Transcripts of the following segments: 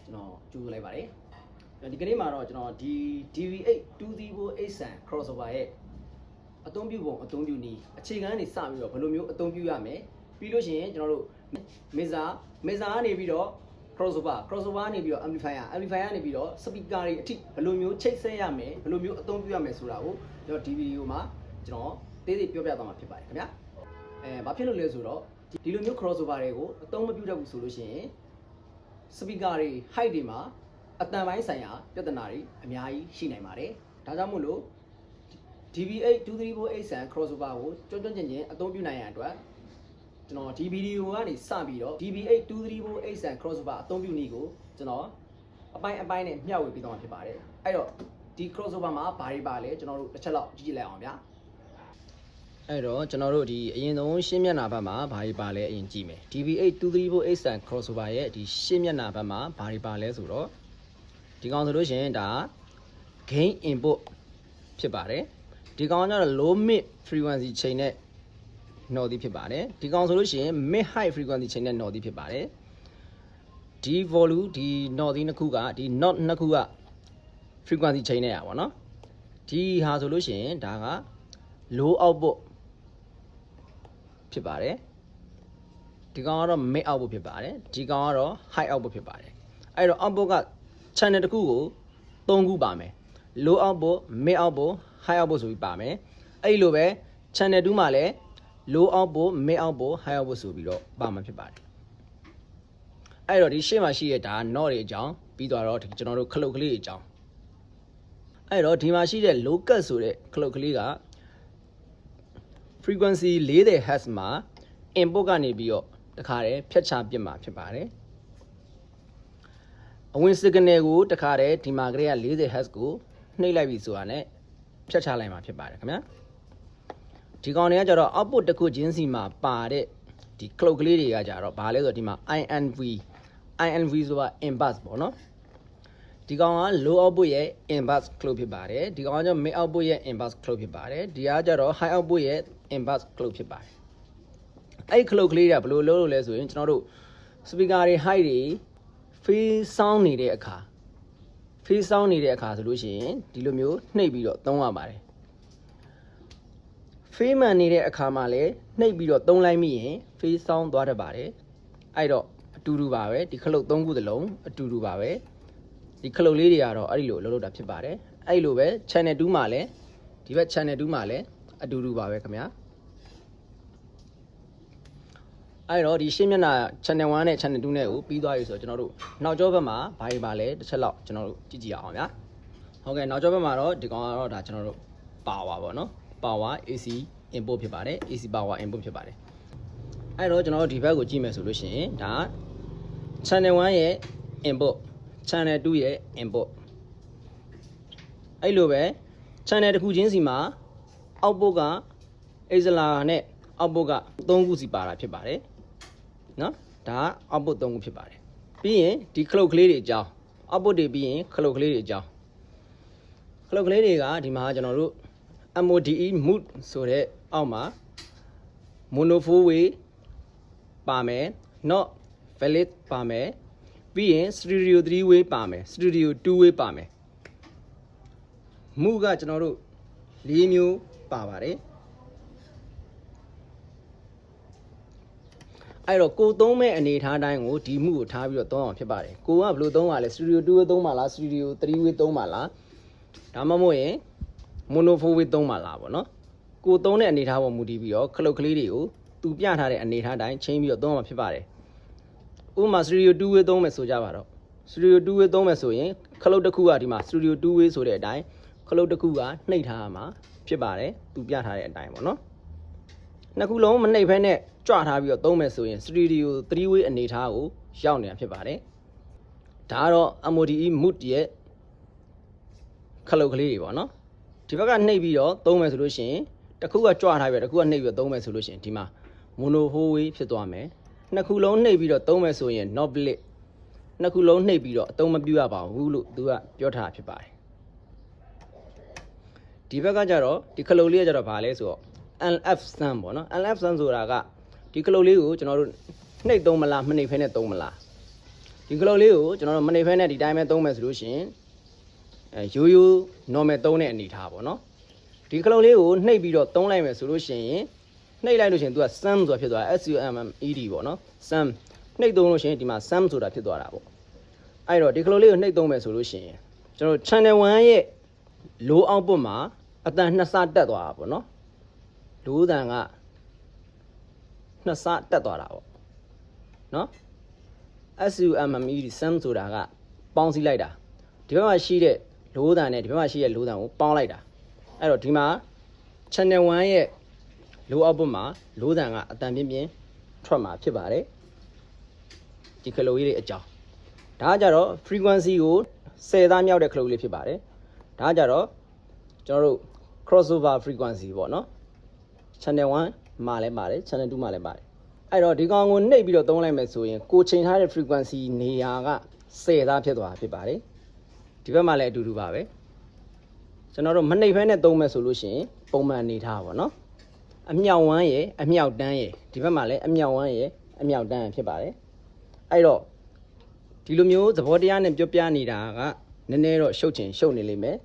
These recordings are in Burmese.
ကျွန်တော်ကြိုးလိုက်ပါတယ်ဒီကနေ့မှာတော့ကျွန်တော်ဒီ DV8 208 crossover ရဲ့အသုံးပြုပုံအသုံးပြုနည်းအခြေခံကနေစပြီးတော့ဘယ်လိုမျိုးအသုံးပြုရမယ်ပြီးလို့ရှိရင်ကျွန်တော်တို့မေဇာကနေပြီးတော့ crossover ကနေပြီးတော့ amplifier ကနေပြီးတော့ speaker တွေအထိဘယ်လိုမျိုးချိတ်ဆက်ရမယ်ဘယ်လိုမျိုးအသုံးပြုရမယ်ဆိုတာကိုကျွန်တော်ဒီဗီဒီယိုမှာကျွန်တော်သေးသေးပြောပြသွားမှာဖြစ်ပါတယ်ခင်ဗျာဘာဖြစ်လို့လဲဆိုတော့ဒီလိုမျိုး crossover တွေကိုအသုံးမပြုတတ်ဘူးဆိုလို့ရှိရင် speaker တွေ height တွေမှာအတန်ပိုင်းဆိုင်ရာပြဿနာတွေအများကြီးရှိနိုင်ပါတယ်ဒါကြောင့်မို့လို့ DV8 23483 crossover ကိုကျွမ်းကျွမ်းကျင်ကျင်အသုံးပြုနိုင်ရန်အတွက်ကျွန်တော်ဒီဗီဒီယိုကနေစပြီးတော့ DV8 23483 crossover အသုံးပြုနည်းကိုကျွန်တော်အပိုင်းနဲ့မျှဝေပေးသွားမှာဖြစ်ပါတယ်အဲ့တော့ဒီ crossover မှာဘာတွေပါလဲကျွန်တော်တို့တစ်ချက်လောက်ကြည့်လိုက်အောင်ဗျာအဲ့တော့ကျွန်တော်တို့ဒီအရင်ဆုံးရှင်းမျက်နှာဘက်မှာဘာတွေပါလဲအရင်ကြည့်မယ် DV8 23483 crossover ရဲ့ဒီရှင်းမျက်နှာဘက်မှာဘာတွေပါလဲဆိုတော့ဒီကောင်ဆိုလို့ရှိရင်ဒါ gain input ဖြစ်ပါတယ်ဒီကောင်ကတော့ low mid frequency chain နဲ့ နော်သည်ဖြစ်ပါတယ်ဒီကောင်ဆိုလို့ရှိရင် mid high frequency chain နဲ့နော်သည်ဖြစ်ပါတယ်ဒီ volume ဒီနော်သည်နှစ်ခုကဒီ not နှစ်ခုက frequency chain နဲ့ရပါတော့ဒီဟာဆိုလို့ရှိရင်ဒါက low output ဖြစ်ပါတယ်ဒီကောင်ကတော့ mid output ဖြစ်ပါတယ်ဒီကောင်ကတော့ high output ဖြစ်ပါတယ်အဲ့တော့ output က channel တစ်ခုကို3ခုပါမယ် low output mid output high output ဆိုပြီးပါမယ်အဲ့လိုပဲ channel 2မှာလည်း low output mid output high output ဆိုပြီးတော့ပါမှာဖြစ်ပါတယ်အဲ့တော့ဒီရှေ့မှာရှိတဲ့ဒါ not တွေအကြောင်းပြီးတော့ကျွန်တော်တို့ခလုတ်ကလေးတွေအကြောင်းအဲ့တော့ဒီမှာရှိတဲ့ low cut ဆိုတဲ့ခလုတ်ကလေးက frequency 40 Hz မှာ input ကနေပြီးတော့တခါတည်းဖြတ်ချပစ်မှာဖြစ်ပါတယ်အဝင် signal ကိုတခါတည်းဒီမှာကလေးက40 Hz ကိုနှိပ်လိုက်ပြီဆိုတာနဲ့ဖြတ်ချလိုက်မှာဖြစ်ပါတယ်ခင်ဗျာဒီကောင်တွေကကြတော့ output တစ်ခုချင်းစီမှာပါတဲ့ဒီ clock ကလေးတွေကကြတော့ဘာလဲဆိုတော့ဒီမှာ INV ဆိုတာ inverse ပေါ့နော်ဒီကောင်က low output ရဲ့ inverse clock ဖြစ်ပါတယ်ဒီကောင်ကကျတော့ mid output ရဲ့ inverse clock ဖြစ်ပါတယ်ဒီကကြတော့ high output ရဲ့ inverse clock ဖြစ်ပါတယ်အဲ့ clock ကလေးတွေကဘယ်လိုလုပ်လို့လဲဆိုရင်ကျွန်တော်တို့ speaker တွေ height တွေ phase sound နေတဲ့အခါဆိုလို့ရှိရင်ဒီလိုမျိုးနှိပ်ပြီးတော့သုံးရပါတယ်phase မှန်နေတဲ့အခါမှာလည်းနှိပ်ပြီးတော့သုံးလိုက်မိရင် phase sound သွားတတ်ပါတယ်အဲ့တော့အတူတူပါပဲဒီခလုတ်3ခုသလုံးအတူတူပါပဲဒီခလုတ်လေးတွေကတော့အဲ့ဒီလိုလုပ်တာဖြစ်ပါတယ်အဲ့လိုပဲ channel 2မှာလည်းဒီဘက် channel 2မှာလည်းအတူတူပါပဲခင်ဗျာအဲ့တော့ဒီရှင်းမျက်နှာ channel 1နဲ့ channel 2နဲ့ကိုပြီးသွားပြီဆိုတော့ကျွန်တော်တို့နောက်ကျောဘက်မှာဘာတွေပါလဲတစ်ချက်လောက်ကျွန်တော်တို့ကြည့်ကြည့်အောင်ဗျာဟုတ်ကဲ့နောက်ကျောဘက်မှာတော့ဒီကောင်ကတော့ဒါကျွန်တော်တို့ power ပေါ့နော် power AC input ဖြစ်ပါတယ် AC power input ဖြစ်ပါတယ်အဲ့တော့ကျွန်တော်တို့ဒီဘက်ကိုကြည့်မယ်ဆိုလို့ရှိရင်ဒါ channel 1ရဲ့ input channel 2ရဲ့ input အဲ့လိုပဲ channel တစ်ခုချင်းစီမှာ output က XLR နဲ့ output က3ခုစီပါတာဖြစ်ပါတယ်နော်ဒါက output 3ခုဖြစ်ပါတယ်ပြီးရင်ဒီခလုတ်ကလေးတွေအကြောင်း output တွေပြီးရင်ခလုတ်ကလေးတွေအကြောင်းခလုတ်ကလေးတွေကဒီမှာကျွန်တော်တို့ MODE mood ဆိုတဲ့အောက်မှာ mono 4 way ပါမယ် not valid ပါမယ်ပြီးရင် stereo 3 way ပါမယ် stereo 2 way ပါမယ် mood ကကျွန်တော်တို့၄မျိုးပါပါတယ်အဲ့တော့ကိုသုံးမဲ့အနေထားတိုင်းကိုဒီမှုကိုထားပြီးတော့သုံးအောင်ဖြစ်ပါတယ်ကိုကဘယ်လိုသုံးပါလဲ stereo 2 way သုံးပါလား stereo 3 way သုံးပါလားဒါမှမဟုတ်ရင် mono 4 way သုံးပါလားပေါ့နော်ကိုသုံးတဲ့အနေထားပေါ်မူတည်ပြီးတော့ခလုတ်ကလေးတွေကိုသူပြထားတဲ့အနေထားတိုင်းချိန်ပြီးတော့သုံးအောင်ဖြစ်ပါတယ်ဥပမာ stereo 2 way သုံးမယ်ဆိုကြပါတော့ stereo 2 way သုံးမယ်ဆိုရင်ခလုတ်တစ်ခုကဒီမှာ stereo 2 way ဆိုတဲ့အတိုင်းခလုတ်တစ်ခုကနှိပ်ထားရမှာဖြစ်ပါတယ်သူပြထားတဲ့အတိုင်းပေါ့နော်နှစ်ခုလုံးမနှိပ်ဖဲနဲ့ကြွထားပြီးတော့သုံးမယ်ဆိုရင် stereo 3 way အနေထားကိုရောက်နေတာဖြစ်ပါတယ်ဒါကတော့ MODE mood ရဲ့ခလုတ်ကလေးတွေပေါ့နော်ဒီဘက်ကနှိပ်ပြီးတော့သုံးမယ်ဆိုလို့ရှိရင်တစ်ခုကကြွထားပြီးတော့တစ်ခုကနှိပ်ပြီးတော့သုံးမယ်ဆိုလို့ရှိရင်ဒီမှာ mono 4 way ဖြစ်သွားမယ်နှစ်ခုလုံးနှိပ်ပြီးတော့သုံးမယ်ဆိုရင် not valid နှစ်ခုလုံးနှိပ်ပြီးတော့အသုံးမပြုရပါဘူးလို့သူကပြောထားတာဖြစ်ပါတယ်ဒီဘက်ကကြတော့ဒီခလုတ်လေးကကြတော့ဗာလဲဆိုတော့ LF sun ပေါ့နော် LF sun ဆိုတာကဒီခလုတ်လေးကိုကျွန်တော်တို့နှိပ်သုံးမလားမနှိပ်ဖဲနဲ့သုံးမလားဒီ ဒီကလုတ်လေးကိုကျွန်တော်တို့မနေဖဲနဲ့ဒီတိုင်းပဲသုံးမယ်ဆိုလို့ရှိရင်ရိုးရိုး normal သုံးတဲ့အနေထားပေါ့နော်ဒီကလုတ်လေးကိုနှိပ်ပြီးတော့သုံးလိုက်မယ်ဆိုလို့ရှိရင်နှိပ်လိုက်လို့ရှိရင်သူက sum ဆိုတာဖြစ်သွား SUMMED ပေါ့နော် sum နှိပ်သုံးလို့ရှိရင်ဒီမှာ sum ဆိုတာဖြစ်သွားတာပေါ့အဲ့တော့ဒီကလုတ်လေးကိုနှိပ်သုံးမယ်ဆိုလို့ရှိရင်ကျွန်တော် channel 1ရဲ့ low output မှာအတန်2ဆတက်သွားတာပေါ့နော်low တန်က2ဆတက်သွားတာပေါ့နော် SUMMED sum ဆိုတာကပေါင်းစည်းလိုက်တာဒီဘက်မှာရှိတဲ့ low တန်နဲ့ဒီဘက်မှာရှိတဲ့ low တန်ကိုပေါင်းလိုက်တာအဲ့တော့ဒီမှာ channel 1ရဲ့ low output မှာ low တန်ကအတန်ပြင်းပြင်းထွက်မှာဖြစ်ပါတယ်ဒီကလုတ်လေးအကြောင်းဒါကကြတော့ frequency ကို10သားမြောက်တဲ့ကလုတ်လေးဖြစ်ပါတယ်ဒါကကြတော့ကျွန်တော်တို့ crossover frequency ပေါ့နော် channel 1မှာလည်းပါတယ် channel 2မှာလည်းပါတယ်အဲ့တော့ဒီကောင်ကိုနှိပ်ပြီးတော့သုံးလိုက်မယ်ဆိုရင်ကိုချိန်ထားတဲ့ frequency နေရာက10သားဖြစ်သွားဖြစ်ပါတယ်ဒီဘက်မှာလည်းအတူတူပါပဲကျွန်တော်တို့မနှိပ်ဖဲနဲ့သုံးမယ်ဆိုလို့ရှိရင်ပုံမှန်အနေထားပါနော်အမြောက်ဝမ်းရယ်အမြောက်တန်းရယ်ဒီဘက်မှာလည်းအမြောက်ဝမ်းရယ်အမြောက်တန်းဖြစ်ပါတယ်အဲ့တော့ဒီလိုမျိုးသဘောတရားနဲ့ပြောပြနေတာကနည်းနည်းတော့ရှုပ်ချင်ရှုပ်နေလိမ့်မယ်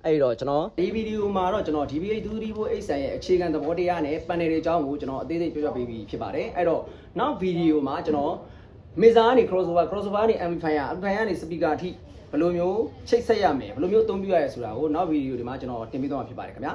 အဲ့တော့ကျွန်တော်ဒီဗီဒီယိုမှာတော့ကျွန်တော် DBA234 ရဲ့အခြေခံသဘောတရားနဲ့ panel တွေအကြောင်းကိုကျွန်တော်အသေးစိတ်ပြောပြပေးပြီးဖြစ်ပါတယ်အဲ့တော့နောက်ဗီဒီယိုမှာကျွန်တော် mixer ကနေ crossover ကနေ amplifier ကနေ speaker အထိဘယ်လိုမျိုးချိတ်ဆက်ရမယ်ဘယ်လိုမျိုးအသုံးပြုရရဲဆိုတာကိုနောက်ဗီဒီယိုဒီမှာကျွန်တော်တင်ပြသွားမှာဖြစ်ပါတယ်ခင်ဗျာ